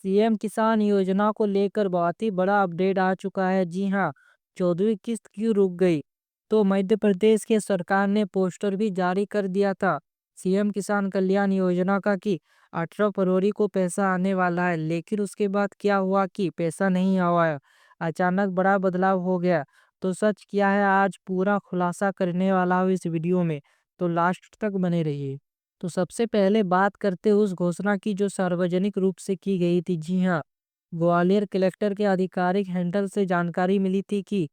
CM किसान योजना को लेकर बहुत ही बड़ा अपडेट आ चुका है। जी हाँ, 14वीं किस्त क्यों रुक गई? तो मध्य प्रदेश के सरकार ने पोस्टर भी जारी कर दिया था सीएम किसान कल्याण योजना का कि 18 फरवरी को पैसा आने वाला है। लेकिन उसके बाद क्या हुआ कि पैसा नहीं आया। अचानक बड़ा बदलाव हो गया। तो सच क्या है, आज पूरा खुलासा करने वाला हूँ इस वीडियो में, तो लास्ट तक बने रहिए। तो सबसे पहले बात करते हैं उस घोषणा की जो सार्वजनिक रूप से की गई थी। जी हाँ, ग्वालियर कलेक्टर के आधिकारिक हैंडल से जानकारी मिली थी कि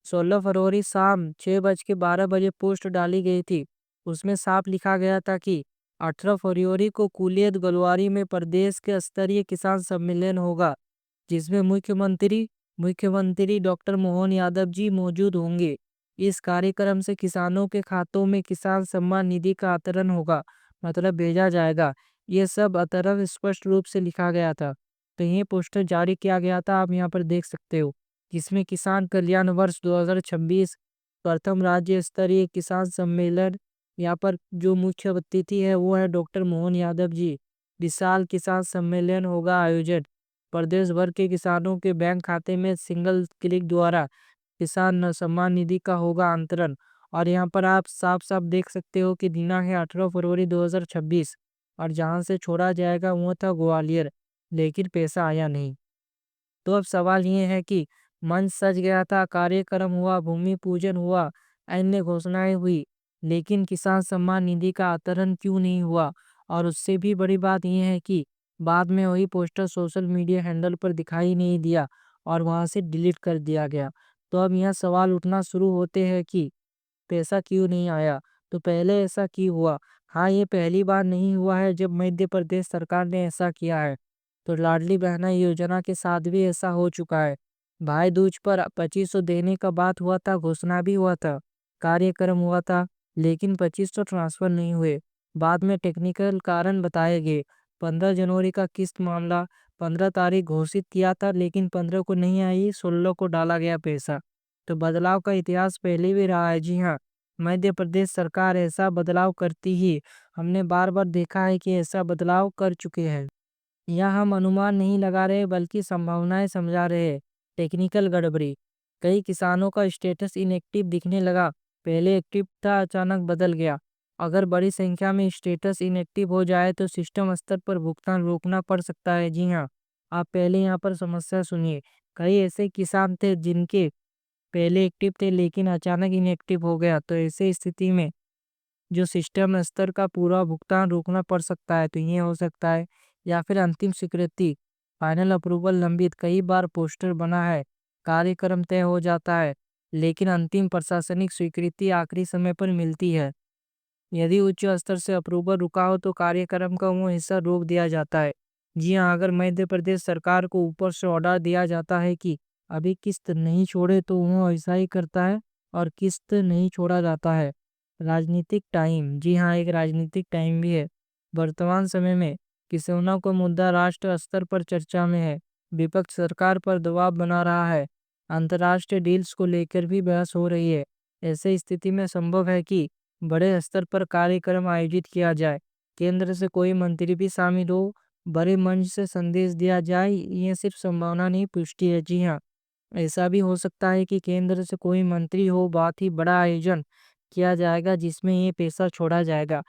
16 फरवरी शाम 6:12 पोस्ट डाली गई थी। उसमें साफ लिखा गया था कि 18 फरवरी को कुलियत गलवारी में प्रदेश के स्तरीय किसान सम्मेलन होगा, जिसमें मुख्यमंत्री डॉक्टर मोहन यादव जी मौजूद होंगे। इस कार्यक्रम से किसानों के खातों में किसान सम्मान निधि का अंतरण होगा, मतलब भेजा जाएगा। ये सब अतरफ स्पष्ट रूप से लिखा गया था। तो ये पोस्टर जारी किया गया था, आप यहाँ पर देख सकते हो, जिसमें किसान कल्याण वर्ष 2026 प्रथम राज्य स्तरीय किसान सम्मेलन, यहाँ पर जो मुख्य अतिथि है वो है डॉक्टर मोहन यादव जी। विशाल किसान सम्मेलन होगा आयोजन, प्रदेश भर के किसानों के बैंक खाते में सिंगल क्लिक द्वारा किसान सम्मान निधि का होगा अंतरण। और यहाँ पर आप साफ साफ देख सकते हो कि दिनांक है 18 फरवरी 2026, और जहाँ से छोड़ा जाएगा वो था ग्वालियर, लेकिन पैसा आया नहीं। तो अब सवाल ये है कि मंच सज गया था, कार्यक्रम हुआ, भूमि पूजन हुआ, अन्य घोषणाएं हुई, लेकिन किसान सम्मान निधि का अंतरण क्यों नहीं हुआ? और उससे भी बड़ी बात यह है कि बाद में वही पोस्टर सोशल मीडिया हैंडल पर दिखाई नहीं दिया और वहां से डिलीट कर दिया गया। तो अब यह सवाल उठना शुरू होते हैं कि पैसा क्यों नहीं आया? तो पहले ऐसा क्यों हुआ? हाँ, ये पहली बार नहीं हुआ है जब मध्य प्रदेश सरकार ने ऐसा किया है। तो लाडली बहना योजना के साथ भी ऐसा हो चुका है। भाई दूज पर 2500 देने का बात हुआ था, घोषणा भी हुआ था, कार्यक्रम हुआ था, लेकिन 2500 ट्रांसफर नहीं हुए। बाद में टेक्निकल कारण बताए गए। 15 जनवरी का किस्त मामला, 15 तारीख घोषित किया था, लेकिन 15 को नहीं आई, 16 को डाला गया पैसा। तो बदलाव का इतिहास पहले भी रहा है। जी हाँ, मध्य प्रदेश सरकार ऐसा बदलाव करती ही, हमने बार बार देखा है कि ऐसा बदलाव कर चुके हैं। यहाँ हम अनुमान नहीं लगा रहे बल्कि संभावनाएं समझा रहे हैं। टेक्निकल गड़बड़ी, कई किसानों का स्टेटस इनएक्टिव दिखने लगा, पहले एक्टिव था अचानक बदल गया। अगर बड़ी संख्या में स्टेटस इनएक्टिव हो जाए तो सिस्टम स्तर पर भुगतान रोकना पड़ सकता है। जी हाँ, आप पहले यहाँ पर समस्या सुनिए। कई ऐसे किसान थे जिनके पहले एक्टिव थे लेकिन अचानक इनएक्टिव हो गया, तो ऐसे स्थिति में जो सिस्टम स्तर का पूरा भुगतान रोकना पड़ सकता है। तो ये हो सकता है, या फिर अंतिम स्वीकृति, फाइनल अप्रूवल लंबित, कई बार पोस्टर बना है, कार्यक्रम तय हो जाता है, लेकिन अंतिम प्रशासनिक स्वीकृति आखिरी समय पर मिलती है। यदि उच्च स्तर से अप्रूवल रुका हो तो कार्यक्रम का वो हिस्सा रोक दिया जाता है। जी हाँ, अगर मध्य प्रदेश सरकार को ऊपर से ऑर्डर दिया जाता है कि अभी किस्त नहीं छोड़े, तो वो ऐसा ही करता है और किस्त नहीं छोड़ा जाता है। राजनीतिक टाइम, जी हाँ, एक राजनीतिक टाइम भी है। वर्तमान समय में किसानों का मुद्दा राष्ट्र स्तर पर चर्चा में है। विपक्ष सरकार पर दबाव बना रहा है। अंतर्राष्ट्रीय डील्स को लेकर भी बहस हो रही है। ऐसे स्थिति में संभव है कि बड़े स्तर पर कार्यक्रम आयोजित किया जाए, केंद्र से कोई मंत्री भी शामिल हो, बड़े मंच से संदेश दिया जाए। ये सिर्फ संभावना नहीं, पुष्टि है। जी हाँ, ऐसा भी हो सकता है कि केंद्र से कोई मंत्री हो, बहुत ही बड़ा आयोजन किया जाएगा जिसमें ये पैसा छोड़ा जाएगा,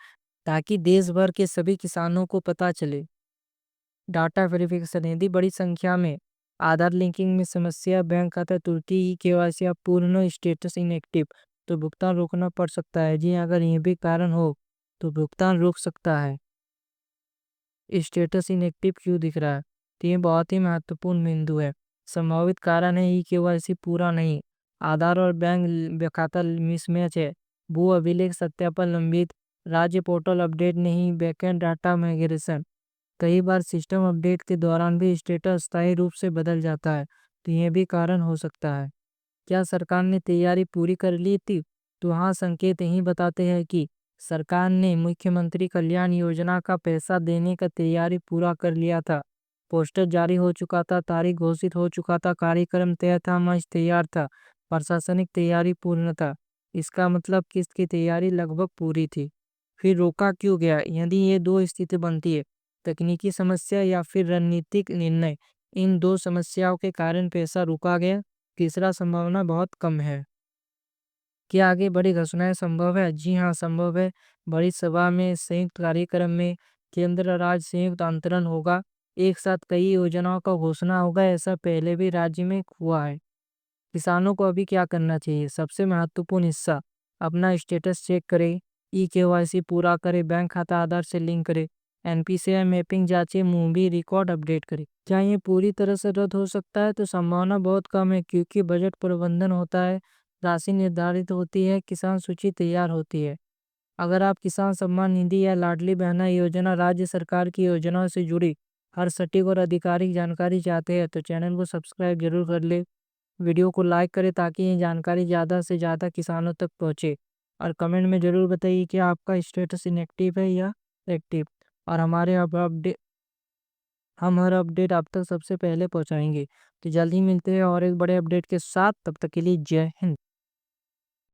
ताकि देश भर के सभी किसानों को पता चले। डाटा वेरिफिकेशन, यदि बड़ी संख्या में आधार लिंकिंग में समस्या, बैंक खाता त्रुटि, ई केवाईसी या पूर्ण स्टेटस इनएक्टिव, तो भुगतान रोकना पड़ सकता है। जी, अगर ये भी कारण हो तो भुगतान रोक सकता है। स्टेटस इनएक्टिव क्यों दिख रहा है? तो ये बहुत ही महत्वपूर्ण बिंदु है। संभावित कारण है ई केवाईसी पूरा नहीं, आधार और बैंक खाता मिसमैच है, भू अभिलेख सत्यापन लंबित, राज्य पोर्टल अपडेट नहीं, बैकएंड डाटा माइग्रेशन। कई बार सिस्टम अपडेट के दौरान भी स्टेटस स्थायी रूप से बदल जाता है, तो ये भी कारण हो सकता है। क्या सरकार ने तैयारी पूरी कर ली थी? तो हाँ, संकेत यही बताते हैं कि सरकार ने मुख्यमंत्री कल्याण योजना का पैसा देने का तैयारी पूरा कर लिया था। पोस्टर जारी हो चुका था, तारीख घोषित हो चुका था, कार्यक्रम तय था, मंच तैयार था, प्रशासनिक तैयारी पूर्ण था। इसका मतलब किस्त की तैयारी लगभग पूरी थी। फिर रोका क्यों गया? यदि ये दो स्थिति बनती है, तकनीकी समस्या या फिर रणनीतिक निर्णय, इन दो समस्याओं के कारण पैसा रुका गया। तीसरा संभावना बहुत कम है। क्या आगे बड़ी घोषणाएं संभव है? जी हाँ, संभव है। बड़ी सभा में, संयुक्त कार्यक्रम में केंद्र और राज्य संयुक्त आंदोलन होगा। एक साथ कई योजनाओं का घोषणा होगा। ऐसा पहले भी राज्य में हुआ है। किसानों को अभी क्या करना चाहिए? सबसे महत्वपूर्ण हिस्सा, अपना स्टेटस चेक करें, ई-केवाईसी पूरा करें, बैंक खाता आधार से लिंक करें, एनपीसीआई मैपिंग जांचें, मूवी रिकॉर्ड अपडेट करें। क्या ये पूरी तरह से रद्द हो सकता है? तो संभावना बहुत कम है, क्योंकि बजट प्रबंधन होता है, राशि निर्धारित होती है, किसान सूची तैयार होती है। अगर आप किसान सम्मान निधि या लाडली बहना योजना राज्य सरकार की योजनाओं से जुड़ी हर सटीक और आधिकारिक जानकारी चाहते हैं तो चैनल को सब्सक्राइब जरूर कर ले। वीडियो को लाइक करें ताकि ये जानकारी ज़्यादा से ज़्यादा किसानों तक पहुँचे। और कमेंट में ज़रूर बताइए कि आपका स्टेटस इनएक्टिव है या एक्टिव। और हम हर अपडेट आप तक सबसे पहले पहुँचाएंगे। तो जल्दी मिलते हैं और एक बड़े अपडेट के साथ। तब तक के लिए जय हिंद।